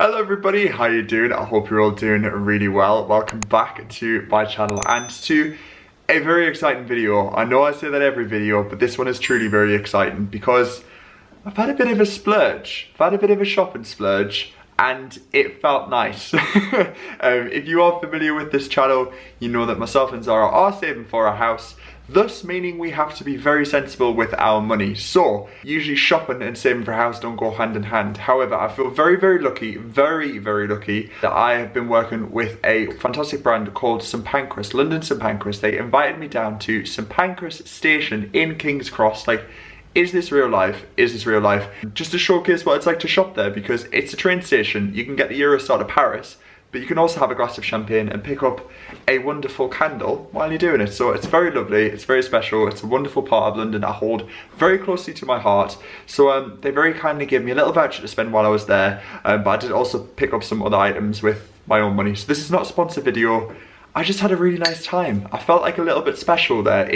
Hello everybody, how you doing? I hope you're all doing really well. Welcome back to my channel and to a very exciting video. I know I say that every video, but this one is truly very exciting because I've had a bit of a splurge. I've had a bit of a shopping splurge and it felt nice. If you are familiar with this channel, you know that myself and Zara are saving for a house, thus meaning we have to be very sensible with our money. So usually shopping and saving for a house don't go hand in hand. However, I feel very lucky, very lucky that I have been working with a fantastic brand called St Pancras, London St Pancras. They invited me down to St Pancras station in King's Cross. Like, is this real life? Is this real life? Just to showcase what it's like to shop there, because it's a train station. You can get the Eurostar to Paris, but you can also have a glass of champagne and pick up a wonderful candle while you're doing it. So it's very lovely, it's very special, it's a wonderful part of London I hold very closely to my heart. So they very kindly gave me a little voucher to spend while I was there, but I did also pick up some other items with my own money. So this is not a sponsored video, I just had a really nice time. I felt like a little bit special there.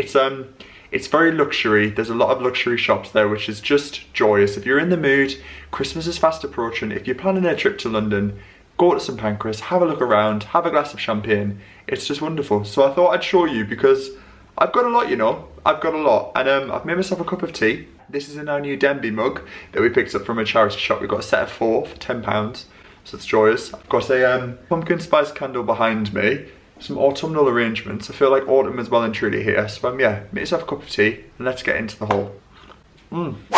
It's very luxury. There's a lot of luxury shops there, which is just joyous. If you're in the mood, Christmas is fast approaching, if you're planning a trip to London, go to St Pancras, have a look around, have a glass of champagne. It's just wonderful. So I thought I'd show you because I've got a lot, you know. I've got a lot. And I've made myself a cup of tea. This is in our new Denby mug that we picked up from a charity shop. We've got a set of 4 for £10. So it's joyous. I've got a pumpkin spice candle behind me. Some autumnal arrangements. I feel like autumn is well and truly here. So yeah, make yourself a cup of tea and let's get into the haul.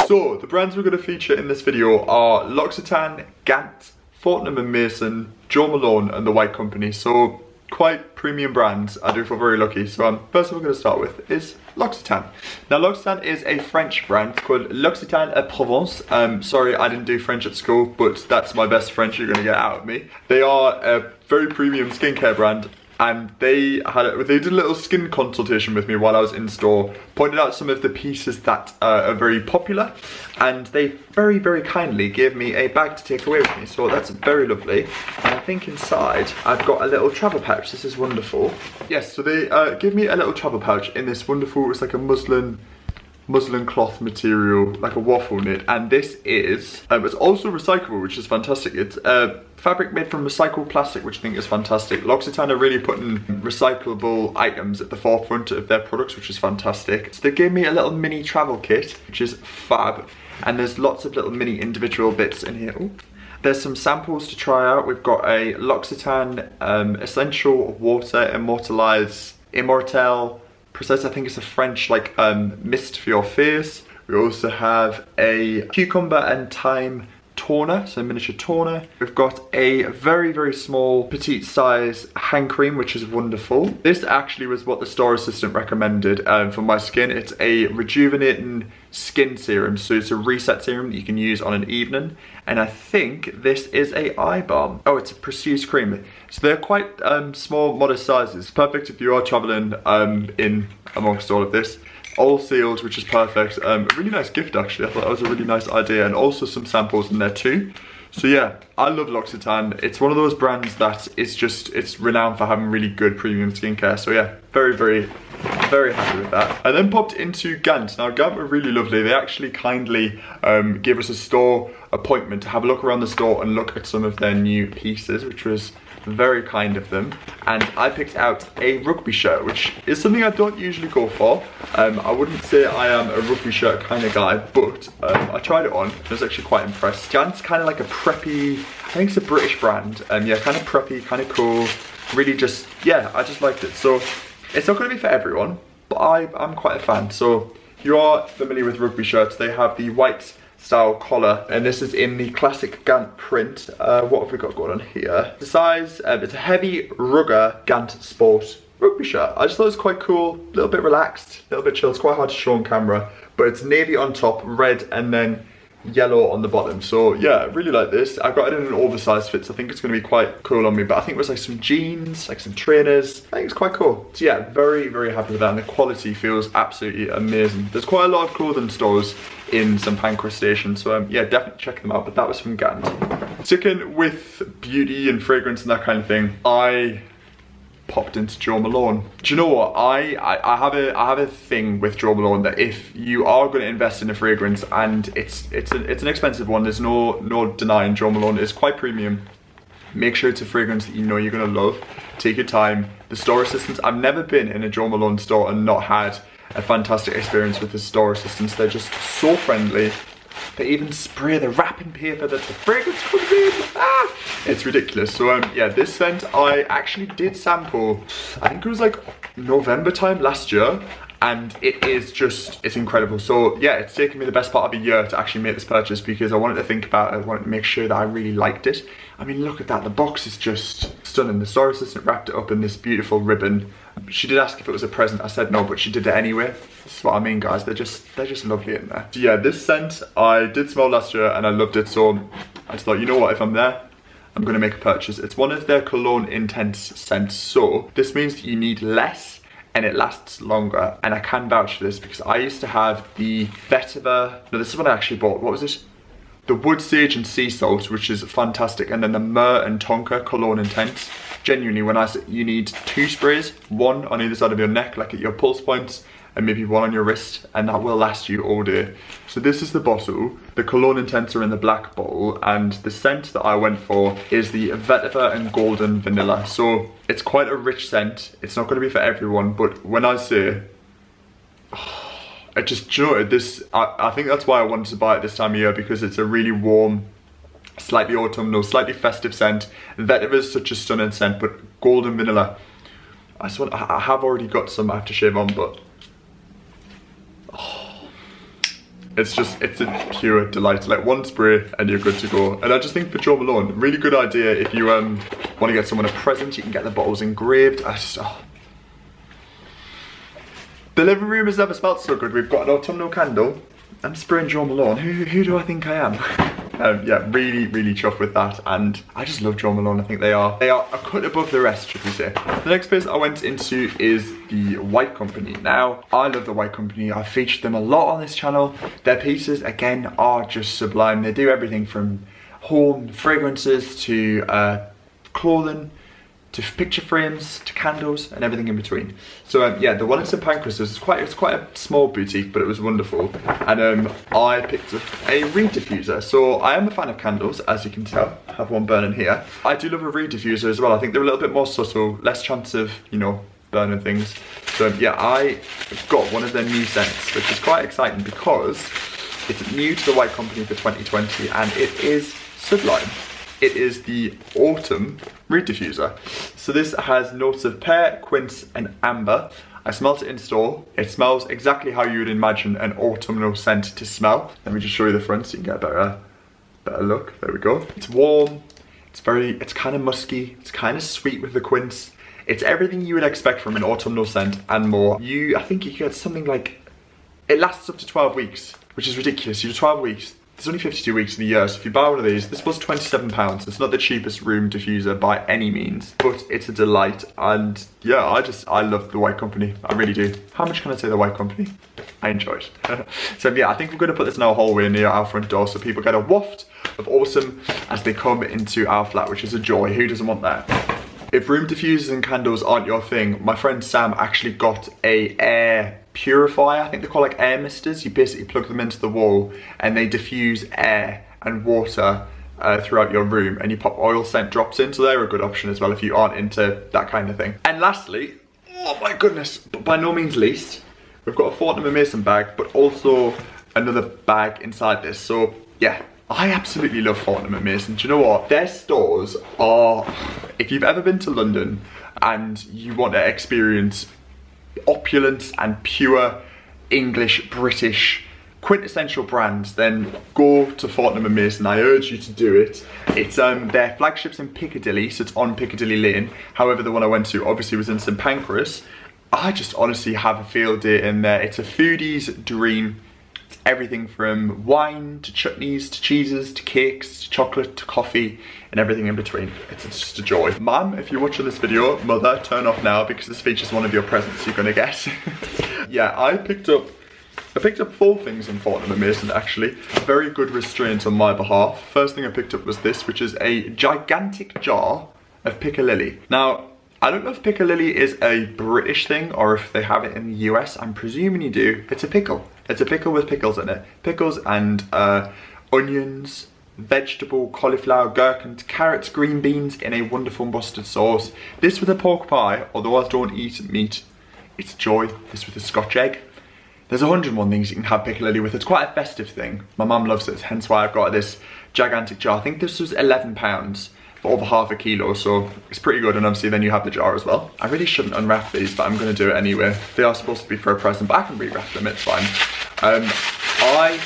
So the brands we're going to feature in this video are Loccitane, Gant, Fortnum & Mason, Joe Malone and The White Company. So quite premium brands. I do feel very lucky. So first one we're going to start with is Loccitane. Now Loccitane is a French brand called Loccitane à Provence. Sorry, I didn't do French at school, but that's my best French you're going to get out of me. They are a very premium skincare brand. And they did a little skin consultation with me while I was in store, pointed out some of the pieces that are very popular, and they very kindly gave me a bag to take away with me, so that's very lovely. And I think inside I've got a little travel pouch. This is wonderful. Yes, so they give me a little travel pouch in this wonderful, it's like a muslin cloth material, like a waffle knit, and this is it's also recyclable, which is fantastic. It's fabric made from recycled plastic, which I think is fantastic. Loccitane are really putting recyclable items at the forefront of their products, which is fantastic. So they gave me a little mini travel kit, which is fab, and there's lots of little mini individual bits in here. Ooh. There's some samples to try out. We've got a Loccitane Essential Water Immortelle Precise, I think it's a French like mist for your face. We also have a cucumber and thyme toner, so a miniature toner. We've got a very small petite size hand cream, which is wonderful. This actually was what the store assistant recommended for my skin. It's a rejuvenating skin serum, so it's a reset serum that you can use on an evening. And I think this is a eye balm. Oh, it's a prestige cream. So they're quite small, modest sizes. Perfect if you are traveling in amongst all of this. All sealed, which is perfect. A really nice gift actually. I thought that was a really nice idea, and also some samples in there too. So yeah, I love Loccitane. It's one of those brands that is just, it's renowned for having really good premium skincare. So yeah, very happy with that. I then popped into Gant. Now Gant were really lovely. They actually kindly gave us a store appointment to have a look around the store and look at some of their new pieces, which was very kind of them. And I picked out a rugby shirt, which is something I don't usually go for. I wouldn't say I am a rugby shirt kind of guy, but I tried it on. I was actually quite impressed. Gant's kind of like a preppy, I think it's a British brand. Yeah, kind of preppy, kind of cool. Really just, yeah, I just liked it. So it's not going to be for everyone, but I'm quite a fan. So if you are familiar with rugby shirts, they have the white style collar, and this is in the classic Gant print. What have we got going on here? The size, it's a heavy rugger Gant sport rugby shirt. I just thought it was quite cool, a little bit relaxed, a little bit chill. It's quite hard to show on camera, but it's navy on top, red, and then yellow on the bottom. So yeah, I really like this. I got it in an oversized fit, so I think it's going to be quite cool on me, but I think it was like some jeans, like some trainers. I think it's quite cool. So yeah, very happy with that, and the quality feels absolutely amazing. There's quite a lot of clothing stores in St Pancras Station, so yeah, definitely check them out, but that was from Gant. Sticking with beauty and fragrance and that kind of thing, I popped into Jo Malone. Do you know what? I have a thing with Jo Malone that if you are going to invest in a fragrance and it's an expensive one, there's no denying Jo Malone is quite premium. Make sure it's a fragrance that you know you're going to love. Take your time. The store assistants, I've never been in a Jo Malone store and not had a fantastic experience with the store assistants. They're just so friendly. They even spray the wrapping paper that the fragrance comes in. Ah, it's ridiculous. So yeah, this scent I actually did sample, I think it was like November time last year, and it's incredible. So yeah, it's taken me the best part of a year to actually make this purchase because I wanted to think about it. I wanted to make sure that I really liked it. I mean, look at that, the box is just stunning. The store assistant wrapped it up in this beautiful ribbon. She did ask if it was a present. I said no, but she did it anyway. This is what I mean, guys. They're just lovely in there. So yeah, this scent I did smell last year and I loved it. So I just thought, you know what, if I'm there, I'm gonna make a purchase. It's one of their Cologne Intense scents. So this means that you need less and it lasts longer. And I can vouch for this because I used to have the Vetiver. No, this is what I actually bought. What was it? The Wood Sage and Sea Salt, which is fantastic, and then the Myrrh and Tonka Cologne Intense. Genuinely, when I say you need 2 sprays, one on either side of your neck, like at your pulse points, and maybe one on your wrist, and that will last you all day. So this is the bottle. The Cologne Intense are in the black bottle, and the scent that I went for is the Vetiver and Golden Vanilla. So it's quite a rich scent. It's not going to be for everyone, but when I say, I just, you know, this, I think that's why I wanted to buy it this time of year, because it's a really warm, slightly autumnal, slightly festive scent. Vetiver is such a stunning scent, but Golden Vanilla, I have already got some aftershave on, but it's a pure delight. Like one spray and you're good to go. And I just think for Jo Malone, really good idea if you want to get someone a present. You can get the bottles engraved. The living room has never smelled so good. We've got an autumnal candle. I'm spraying Jo Malone. Who do I think I am? Yeah, really chuffed with that, and I just love Jo Malone. I think they are a cut above the rest, should we say. The next place I went into is the White Company. Now, I love the White Company. I've featured them a lot on this channel. Their pieces, again, are just sublime. They do everything from home fragrances to clothing, to picture frames, to candles, and everything in between. So yeah, the one in St Pancras it's quite a small boutique, but it was wonderful. And I picked up a reed diffuser. So I am a fan of candles, as you can tell. I have one burning here. I do love a reed diffuser as well. I think they're a little bit more subtle, less chance of, you know, burning things. So yeah, I got one of their new scents, which is quite exciting because it's new to the White Company for 2020, and it is sublime. It is the Autumn Reed Diffuser. So this has notes of pear, quince and amber. I smelled it in store. It smells exactly how you would imagine an autumnal scent to smell. Let me just show you the front so you can get a better look. There we go. It's warm, it's kind of musky, it's kind of sweet with the quince. It's everything you would expect from an autumnal scent and more. I think you get something like, it lasts up to 12 weeks, which is ridiculous. You do 12 weeks. There's only 52 weeks in a year, so if you buy one of these, this was £27. It's not the cheapest room diffuser by any means, but it's a delight. And yeah, I love the White Company. I really do. How much can I say the White Company? I enjoy it. So yeah, I think we're going to put this in our hallway near our front door so people get a waft of autumn as they come into our flat, which is a joy. Who doesn't want that? If room diffusers and candles aren't your thing, my friend Sam actually got a air purifier. I think they're called like air misters. You basically plug them into the wall and they diffuse air and water throughout your room, and you pop oil scent drops in, so they're a good option as well if you aren't into that kind of thing. And lastly, oh my goodness, but by no means least, we've got a Fortnum & Mason bag, but also another bag inside this. So yeah, I absolutely love Fortnum & Mason. Do you know what? Their stores are, if you've ever been to London and you want to experience opulence and pure English, British, quintessential brands, then go to Fortnum & Mason. I urge you to do it. It's their flagship's in Piccadilly, so it's on Piccadilly Lane. However, the one I went to obviously was in St Pancras. I just honestly have a field day in there. It's a foodie's dream. It's everything from wine to chutneys to cheeses to cakes to chocolate to coffee and everything in between. It's just a joy. Mum, if you're watching this video, mother, turn off now because this features one of your presents you're gonna get. Yeah, I picked up 4 things in Fortnum & Mason actually. Very good restraint on my behalf. First thing I picked up was this, which is a gigantic jar of piccalilli. Now, I don't know if piccalilli is a British thing or if they have it in the US. I'm presuming you do. It's a pickle. It's a pickle with pickles in it. Pickles and onions, vegetable, cauliflower, gherkins, carrots, green beans in a wonderful mustard sauce. This with a pork pie, although I don't eat meat, it's joy. This with a Scotch egg. There's 101 things you can have piccalilli with. It's quite a festive thing. My mum loves it, hence why I've got this gigantic jar. I think this was £11 for over half a kilo, so it's pretty good. And obviously then you have the jar as well. I really shouldn't unwrap these, but I'm gonna do it anyway. They are supposed to be for a present, but I can re-wrap them, it's fine. I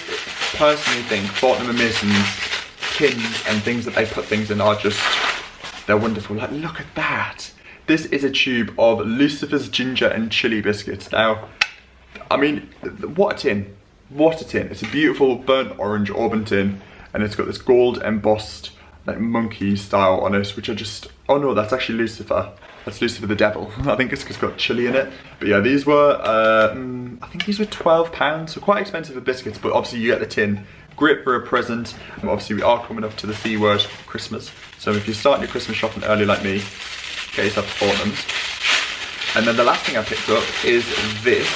personally think Fortnum & Mason's tins and things that they put things in are just, they're wonderful. Like, look at that. This is a tube of Lucifer's ginger and chili biscuits. Now, I mean, what a tin. What a tin. It's a beautiful burnt orange auburn tin, and it's got this gold embossed like monkey style on it, which are just, oh no, that's actually Lucifer. That's Lucifer the devil. I think it's got chili in it. But yeah, these were, I think these were £12, so quite expensive for biscuits, but obviously you get the tin. Great for a present. And obviously we are coming up to the C word, Christmas. So if you're starting your Christmas shopping early like me, get yourself Fortnum's. And then the last thing I picked up is this,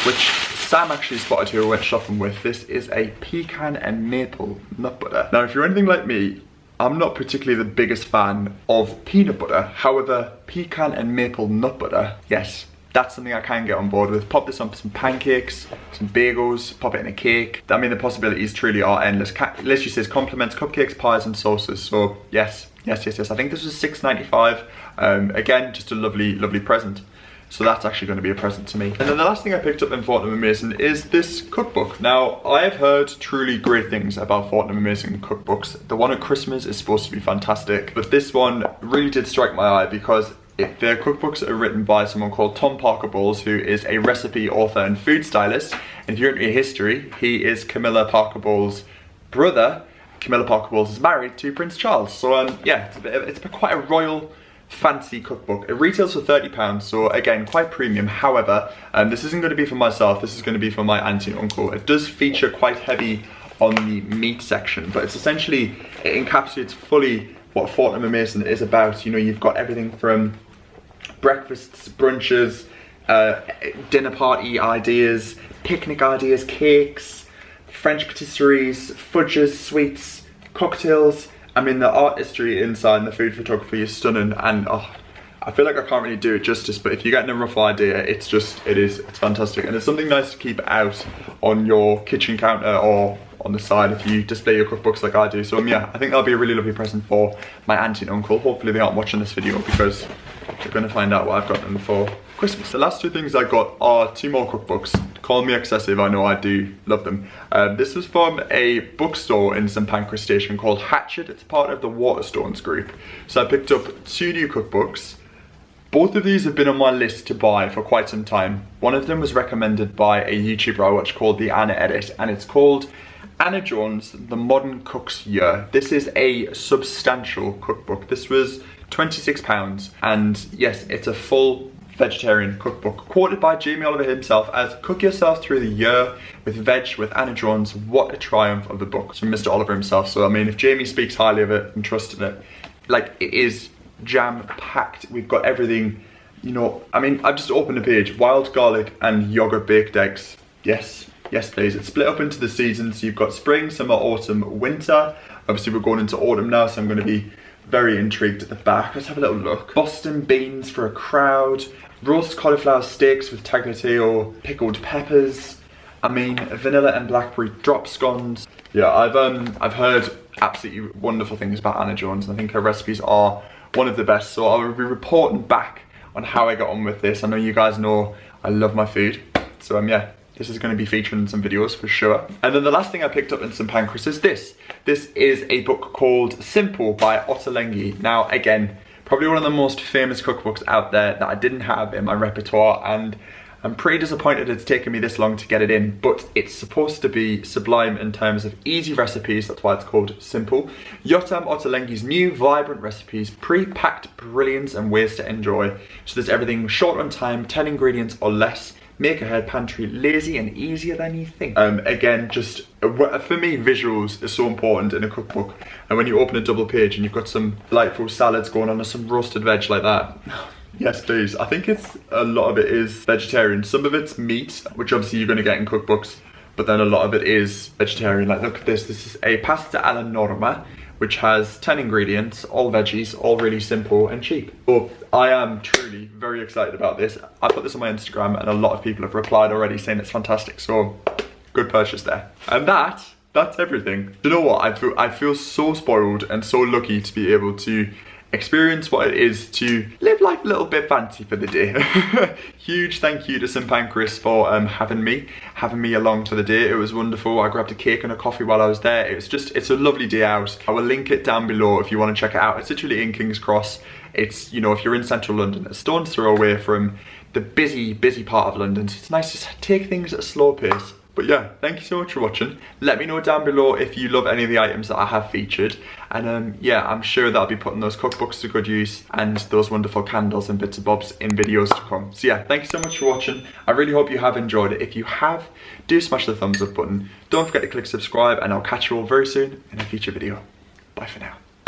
which Sam actually spotted who I went shopping with. This is a pecan and maple nut butter. Now, if you're anything like me, I'm not particularly the biggest fan of peanut butter. However, pecan and maple nut butter, yes, that's something I can get on board with. Pop this on some pancakes, some bagels, pop it in a cake. I mean, the possibilities truly are endless. It literally says complements cupcakes, pies, and sauces. So yes, yes, yes, yes. I think this was £6.95. Again, just a lovely, lovely present. So that's actually going to be a present to me. And then the last thing I picked up in Fortnum & Mason is this cookbook. Now, I have heard truly great things about Fortnum & Mason cookbooks. The one at Christmas is supposed to be fantastic, but this one really did strike my eye because their cookbooks are written by someone called Tom Parker Bowles, who is a recipe author and food stylist. And if you're into history, he is Camilla Parker Bowles' brother. Camilla Parker Bowles is married to Prince Charles. So yeah, it's quite a royal fancy cookbook. It retails for £30, so again, quite premium. However, this isn't going to be for myself, this is going to be for my auntie and uncle. It does feature quite heavy on the meat section, but it's essentially, it encapsulates fully what Fortnum & Mason is about. You know, you've got everything from breakfasts, brunches, dinner party ideas, picnic ideas, cakes, French patisseries, fudges, sweets, cocktails. I mean, the artistry inside and the food photography is stunning, and oh, I feel like I can't really do it justice, but if you're getting a rough idea, it's fantastic. And it's something nice to keep out on your kitchen counter or on the side if you display your cookbooks like I do. So yeah, I think that'll be a really lovely present for my auntie and uncle. Hopefully they aren't watching this video because they're going to find out what I've got them for Christmas. The last two things I got are two more cookbooks. Call me excessive, I know, I do love them. This was from a bookstore in St Pancras Station called Hatchet. It's part of the Waterstones group. So I picked up two new cookbooks. Both of these have been on my list to buy for quite some time. One of them was recommended by a YouTuber I watch called The Anna Edit, and it's called Anna Jones, The Modern Cook's Year. This is a substantial cookbook. This was £26, and yes, it's a full vegetarian cookbook, quoted by Jamie Oliver himself as "Cook yourself through the year with veg with Anna Jones. What a triumph of the book." It's from Mr. Oliver himself. So I mean, if Jamie speaks highly of it and trusted it, like, it is jam-packed. We've got everything, you know. I mean, I've just opened a page. Wild garlic and yogurt baked eggs. Yes, yes please. It's split up into the seasons. So you've got spring, summer, autumn, winter. Obviously we're going into autumn now, so I'm going to be very intrigued at the back. Let's have a little look. Boston beans for a crowd. Roast cauliflower steaks with tagliatelle, pickled peppers. I mean, vanilla and blackberry drop scones. Yeah, I've heard absolutely wonderful things about Anna Jones, and I think her recipes are one of the best. So I will be reporting back on how I got on with this. I know you guys know I love my food, so yeah, this is going to be featured in some videos for sure. And then the last thing I picked up in St Pancras is this. This is a book called Simple by Ottolenghi. Now again, probably one of the most famous cookbooks out there that I didn't have in my repertoire, and I'm pretty disappointed it's taken me this long to get it in, but it's supposed to be sublime in terms of easy recipes. That's why it's called Simple. Yotam Ottolenghi's new vibrant recipes, pre-packed brilliance and ways to enjoy. So there's everything short on time, 10 ingredients or less. Make ahead pantry lazy and easier than you think. Again, just for me, visuals is so important in a cookbook. And when you open a double page and you've got some delightful salads going on or some roasted veg like that, Yes, please. I think it's a lot of it is vegetarian. Some of it's meat, which obviously you're going to get in cookbooks, but then a lot of it is vegetarian. Like, look at this. This is a pasta alla norma, which has 10 ingredients, all veggies, all really simple and cheap. So I am truly very excited about this. I put this on my Instagram and a lot of people have replied already saying it's fantastic. So good purchase there. And that's everything. You know what? I feel so spoiled and so lucky to be able to experience what it is to live life a little bit fancy for the day. Huge thank you to St Pancras for having me along to the day. It was wonderful. I grabbed a cake and a coffee while I was there. It's a lovely day out. I will link it down below if you want to check it out. It's literally in King's Cross. It's, you know, if you're in central London, a stone's throw away from the busy part of London. So it's nice to take things at a slow pace. But yeah, thank you so much for watching. Let me know down below if you love any of the items that I have featured. And yeah, I'm sure that I'll be putting those cookbooks to good use and those wonderful candles and bits and bobs in videos to come. So yeah, thank you so much for watching. I really hope you have enjoyed it. If you have, do smash the thumbs up button. Don't forget to click subscribe, and I'll catch you all very soon in a future video. Bye for now.